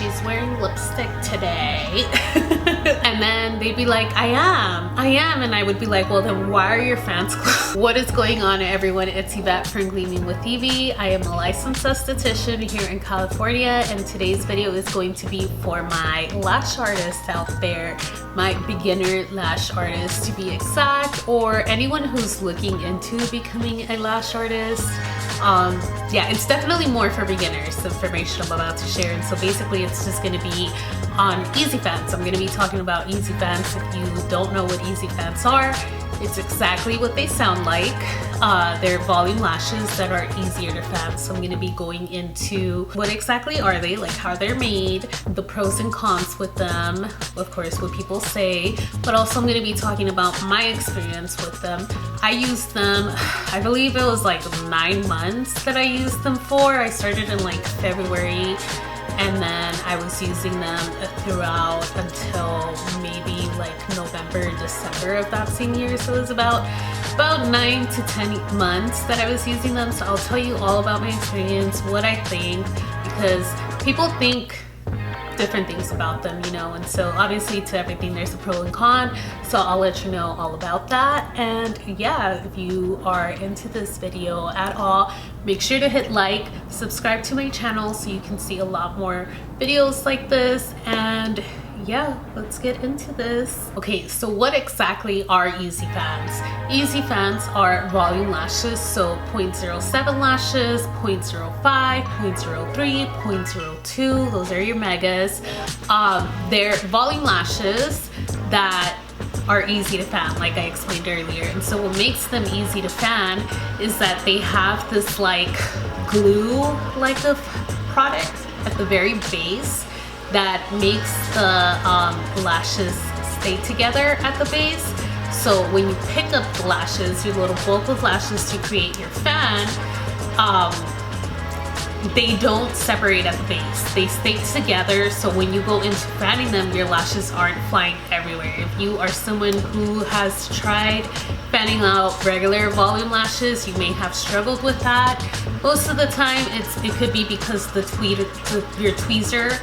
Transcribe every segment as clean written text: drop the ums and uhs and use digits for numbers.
she's wearing lipstick today. And then they'd be like, I am. And I would be like, well, then why are your fans closed? What is going on, everyone? It's Yvette from Gleaming with Evie. I am a licensed esthetician here in California, and today's video is going to be for my lash artists out there, my beginner lash artist to be exact, or anyone who's looking into becoming a lash artist. Yeah, it's definitely more for beginners, the information I'm about to share. And so basically it's just going to be on easy fans. I'm going to be talking about easy fans. If you don't know what easy fans are, it's exactly what they sound like. They're volume lashes that are easier to fan. So I'm going to be going into what exactly are they, like how they're made, the pros and cons with them, of course what people say, but also I'm going to be talking about my experience with them. I used them, I believe it was like 9 months that I used them for. I started in like February, and then I was using them throughout until maybe like November, December of that same year. So it was about 9 to 10 months that I was using them. So I'll tell you all about my experience, what I think, because people think different things about them, you know, and so obviously to everything there's a pro and con, so I'll let you know all about that. And yeah, if you are into this video at all, make sure to hit like, subscribe to my channel so you can see a lot more videos like this. And yeah, let's get into this. Okay, so what exactly are easy fans? Easy fans are volume lashes, so 0.07 lashes, 0.05, 0.03, 0.02, those are your megas. They're volume lashes that are easy to fan, like I explained earlier. And so what makes them easy to fan is that they have this like glue like of product at the very base that makes the lashes stay together at the base. So when you pick up the lashes, your little bulk of lashes to create your fan, they don't separate at the base. They stay together, so when you go into fanning them, your lashes aren't flying everywhere. If you are someone who has tried fanning out regular volume lashes, you may have struggled with that. Most of the time it could be because your tweezer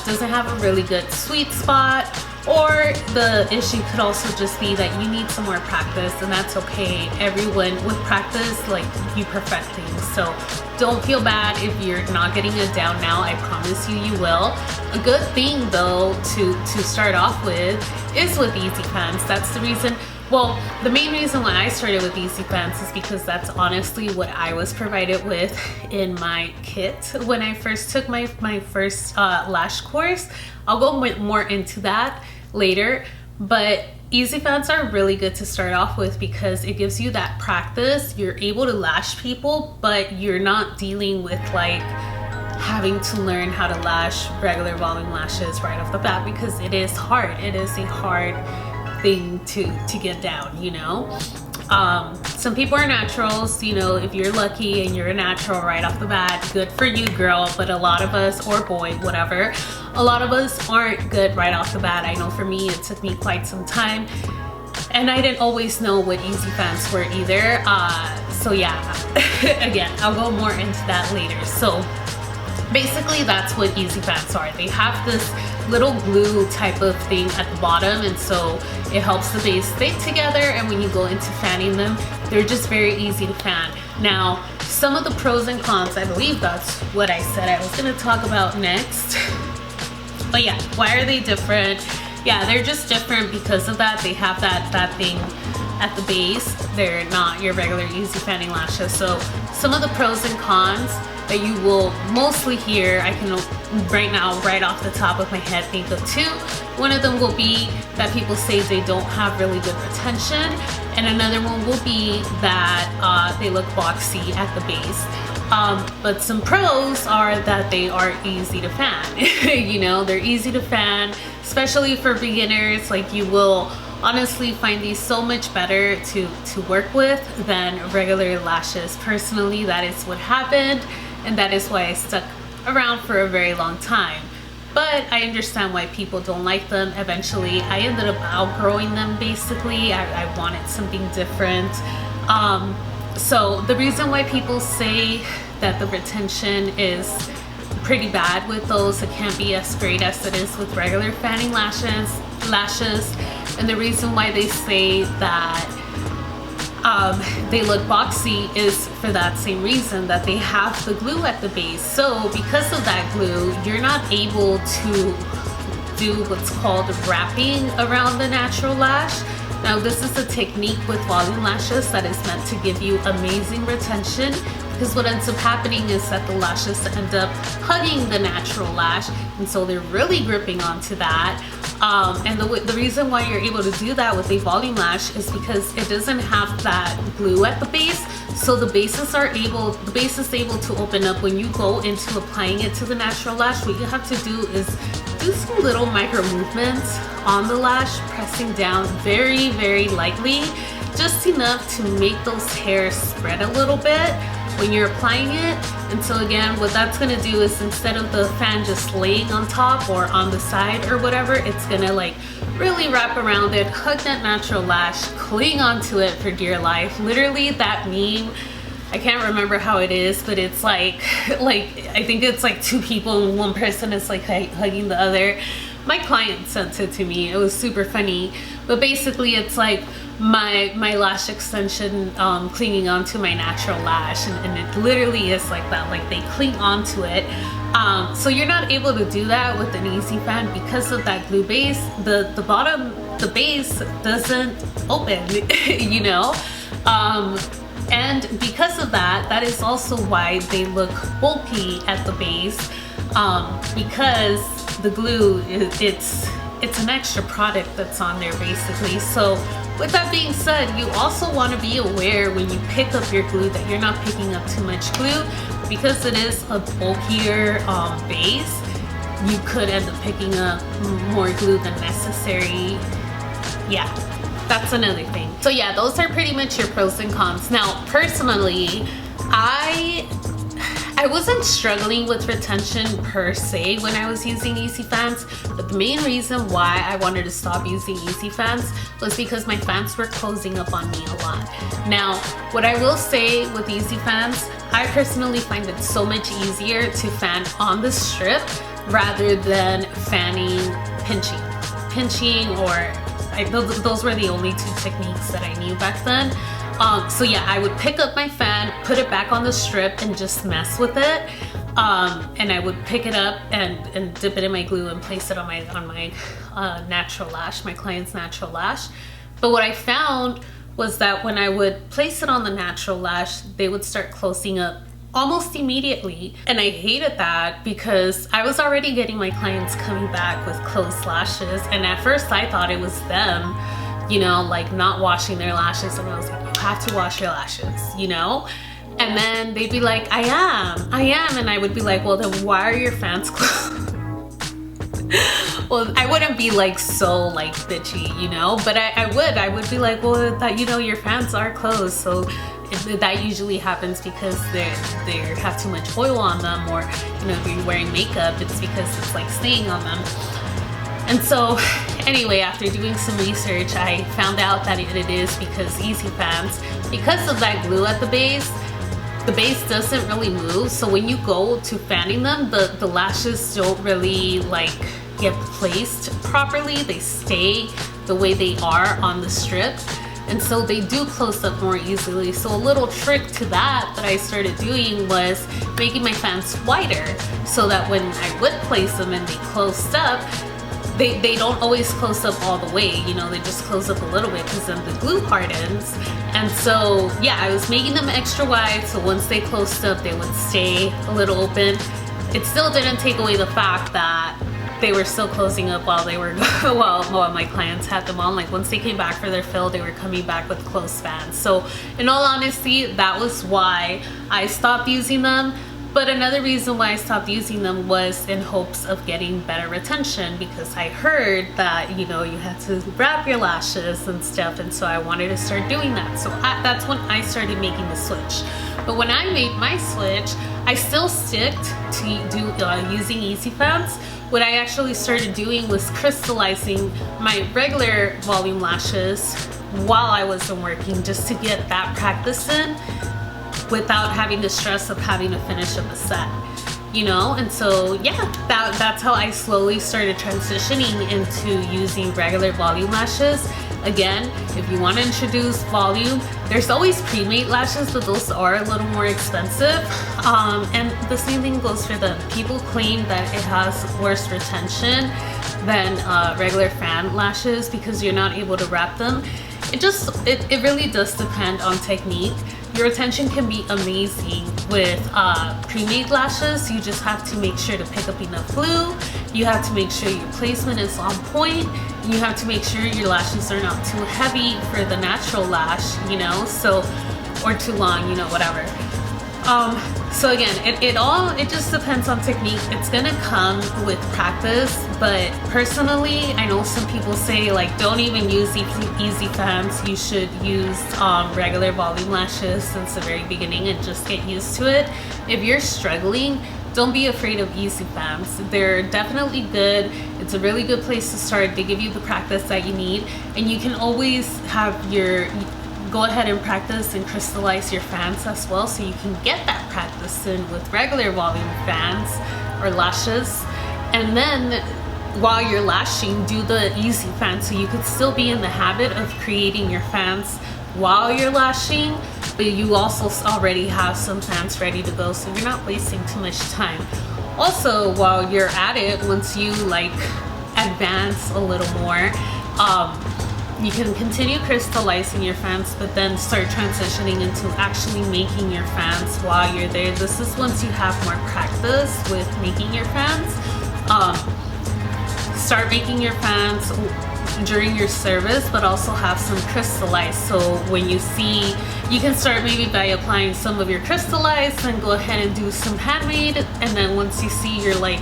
doesn't have a really good sweet spot, or the issue could also just be that you need some more practice, and that's okay. Everyone with practice, like, you perfect things. So don't feel bad if you're not getting it down now. I promise you, you will. A good thing though to start off with is with easy fans. That's the reason. Well, the main reason why I started with easy fans is because that's honestly what I was provided with in my kit when I first took my first lash course. I'll go more into that later, but easy fans are really good to start off with because it gives you that practice. You're able to lash people, but you're not dealing with like having to learn how to lash regular volume lashes right off the bat, because it is hard. It is a hard thing to get down, you know. Some people are naturals, you know. If you're lucky and you're a natural right off the bat, good for you, girl. But a lot of us, or boy, whatever, a lot of us aren't good right off the bat. I know for me, it took me quite some time, and I didn't always know what easy fans were either. So yeah, again, I'll go more into that later. So basically that's what easy fans are. They have this little glue type of thing at the bottom, and so it helps the base stay together, and when you go into fanning them, they're just very easy to fan. Now, some of the pros and cons, I believe that's what I said I was going to talk about next. But yeah, why are they different? Yeah, they're just different because of that. They have that thing at the base. They're not your regular easy fanning lashes. So some of the pros and cons that you will mostly hear, I can right now, right off the top of my head, think of two. One of them will be that people say they don't have really good retention, and another one will be that they look boxy at the base. But some pros are that they are easy to fan. You know, they're easy to fan, especially for beginners. Like, you will honestly find these so much better to work with than regular lashes. Personally, that is what happened, and that is why I stuck around for a very long time. But I understand why people don't like them. Eventually, I ended up outgrowing them, basically. I wanted something different. So the reason why people say that the retention is pretty bad with those. It can't be as great as it is with regular fanning lashes. And the reason why they say that they look boxy is for that same reason, that they have the glue at the base. So because of that glue, you're not able to do what's called wrapping around the natural lash. Now this is a technique with volume lashes that is meant to give you amazing retention, because what ends up happening is that the lashes end up hugging the natural lash, and so they're really gripping onto that. And the reason why you're able to do that with a volume lash is because it doesn't have that glue at the base, so the base is able to open up when you go into applying it to the natural lash. What you have to do is do some little micro movements on the lash, pressing down very, very lightly, just enough to make those hairs spread a little bit when you're applying it. And so again, what that's gonna do is, instead of the fan just laying on top or on the side or whatever, it's gonna like really wrap around it, hug that natural lash, cling onto it for dear life. Literally, that meme, I can't remember how it is, but it's like I think it's like two people and one person is like hugging the other. My client sent it to me. It was super funny. But basically it's like my lash extension clinging onto my natural lash, and it literally is like that, like they cling onto it. So you're not able to do that with an easy fan because of that glue base. The bottom, the base doesn't open, you know? And because of that, that is also why they look bulky at the base, because the glue, it's an extra product that's on there basically. So with that being said, you also want to be aware when you pick up your glue that you're not picking up too much glue, because it is a bulkier base. You could end up picking up more glue than necessary. Yeah, that's another thing. So yeah, those are pretty much your pros and cons. Now, personally, I wasn't struggling with retention per se when I was using Easy Fans, but the main reason why I wanted to stop using Easy Fans was because my fans were closing up on me a lot. Now, what I will say with Easy Fans, I personally find it so much easier to fan on the strip rather than fanning pinching, or those were the only two techniques that I knew back then. So yeah, I would pick up my fan, put it back on the strip, and just mess with it. And I would pick it up and dip it in my glue and place it on my natural lash, my client's natural lash. But what I found was that when I would place it on the natural lash, they would start closing up almost immediately. And I hated that because I was already getting my clients coming back with closed lashes. And at first I thought it was them, you know, like not washing their lashes. And I was like, you have to wash your lashes, you know? And then they'd be like, I am. And I would be like, well, then why are your fans closed? Well, I wouldn't be like so like bitchy, you know, but I would be like, well, that, you know, your fans are closed. So that usually happens because they have too much oil on them, or, you know, if you're wearing makeup, it's because it's like staying on them. And so anyway, after doing some research, I found out that it is because Easy Fans, because of that glue at the base doesn't really move. So when you go to fanning them, the lashes don't really like get placed properly. They stay the way they are on the strip. And so they do close up more easily. So a little trick to that I started doing was making my fans wider, so that when I would place them and they closed up, they don't always close up all the way, you know, they just close up a little bit because then the glue hardens. And so yeah, I was making them extra wide, so once they closed up, they would stay a little open. It still didn't take away the fact that they were still closing up while they were while my clients had them on. Like once they came back for their fill, they were coming back with closed fans. So in all honesty, that was why I stopped using them. But another reason why I stopped using them was in hopes of getting better retention, because I heard that, you know, you had to wrap your lashes and stuff, and so I wanted to start doing that. So that's when I started making the switch. But when I made my switch, I still sticked to using Easy Fans. What I actually started doing was crystallizing my regular volume lashes while I wasn't working, just to get that practice in without having the stress of having to finish up a set. you know. And so yeah, that's how I slowly started transitioning into using regular volume lashes. Again, if you want to introduce volume, there's always pre-made lashes, but those are a little more expensive. And the same thing goes for them. People claim that it has worse retention than regular fan lashes because you're not able to wrap them. It really does depend on technique. Your retention can be amazing with pre-made lashes. You just have to make sure to pick up enough glue. You have to make sure your placement is on point. You have to make sure your lashes are not too heavy for the natural lash, you know, so, or too long, you know, whatever. So again, it just depends on technique. It's gonna come with practice, but personally, I know some people say like don't even use easy fans. You should use regular volume lashes since the very beginning and just get used to it. If you're struggling, don't be afraid of easy fans. They're definitely good. It's a really good place to start. They give you the practice that you need, and you can always have go ahead and practice and crystallize your fans as well, so you can get that practice in with regular volume fans or lashes. And then while you're lashing, do the easy fans, so you could still be in the habit of creating your fans while you're lashing, but you also already have some fans ready to go, so you're not wasting too much time. Also, while you're at it, once you like advance a little more, you can continue crystallizing your fans, but then start transitioning into actually making your fans while you're there. This is once you have more practice with making your fans. Start making your fans during your service, but also have some crystallized. So when you see, you can start maybe by applying some of your crystallized and go ahead and do some handmade. And then once you see you're like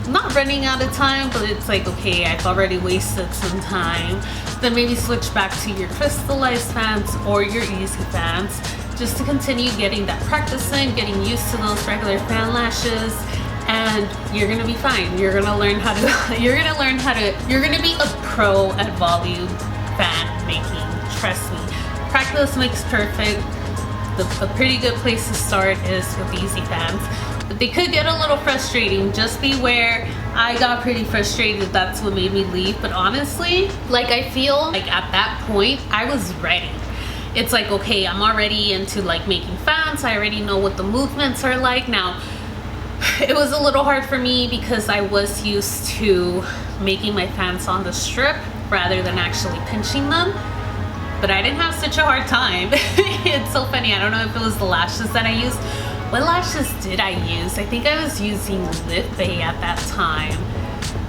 not running out of time, but it's like, okay, I've already wasted some time, then maybe switch back to your crystallized fans or your easy fans, just to continue getting that practice in, getting used to those regular fan lashes, and you're gonna be fine. You're gonna learn how to, you're gonna be a pro at volume fan making, trust me. Practice makes perfect. A pretty good place to start is with easy fans. But they could get a little frustrating. Just beware. I got pretty frustrated. That's what made me leave. But honestly, like, I feel like at that point I was ready. It's like, okay, I'm already into like making fans. I already know what the movements are like. Now, it was a little hard for me because I was used to making my fans on the strip rather than actually pinching them. But I didn't have such a hard time. It's so funny. I don't know if it was the lashes that I used. What lashes did I use? I think I was using Lip Bay at that time.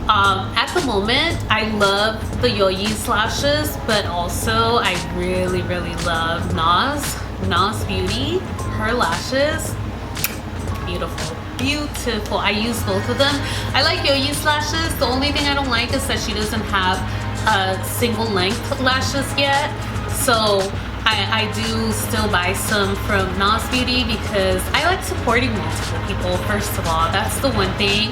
At the moment, I love the Yoyi's lashes, but also I really, really love Nas Beauty. Her lashes, beautiful. Beautiful. I use both of them. I like Yoyi's lashes. The only thing I don't like is that she doesn't have single length lashes yet. So I do still buy some from Nas Beauty because I like supporting multiple people. First of all, that's the one thing.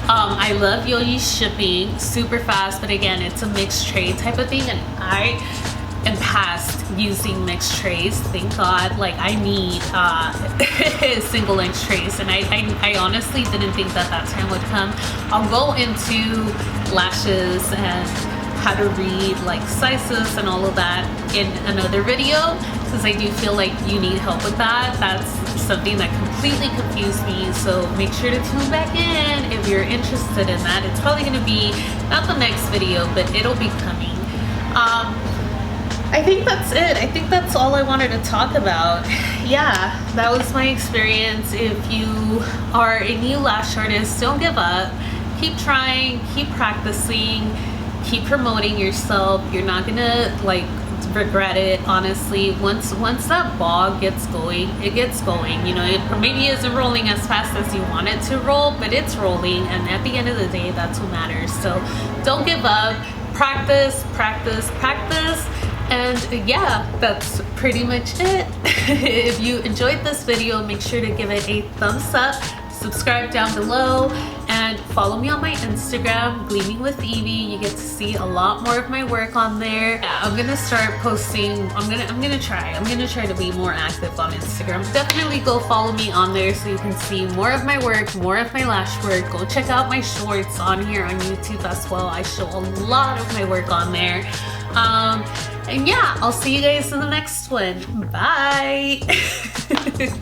I love Yoyi's shipping, super fast, but again, it's a mixed trade type of thing, and I am past using mixed trays. Thank God. Like, I need single length trays, and I honestly didn't think that time would come. I'll go into lashes and how to read like sizes and all of that in another video, because I do feel like you need help with that. That's something that completely confused me, so make sure to tune back in if you're interested in that. It's probably going to be not the next video, but it'll be coming. I think that's it. I think that's all I wanted to talk about. Yeah, that was my experience. If you are a new lash artist, don't give up. Keep trying, keep practicing, keep promoting yourself. You're not gonna like regret it, honestly. Once that ball gets going, it gets going. You know, it maybe isn't rolling as fast as you want it to roll, but it's rolling, and at the end of the day, that's what matters. So don't give up. Practice, practice, practice. And yeah, that's pretty much it. If you enjoyed this video, make sure to give it a thumbs up, subscribe down below and follow me on my Instagram, Gleaming with Evie. You get to see a lot more of my work on there. Yeah, I'm gonna start posting. I'm gonna try to be more active on Instagram. Definitely go follow me on there so you can see more of my work, more of my lash work. Go check out my shorts on here on YouTube as well. I show a lot of my work on there. And yeah, I'll see you guys in the next one. Bye.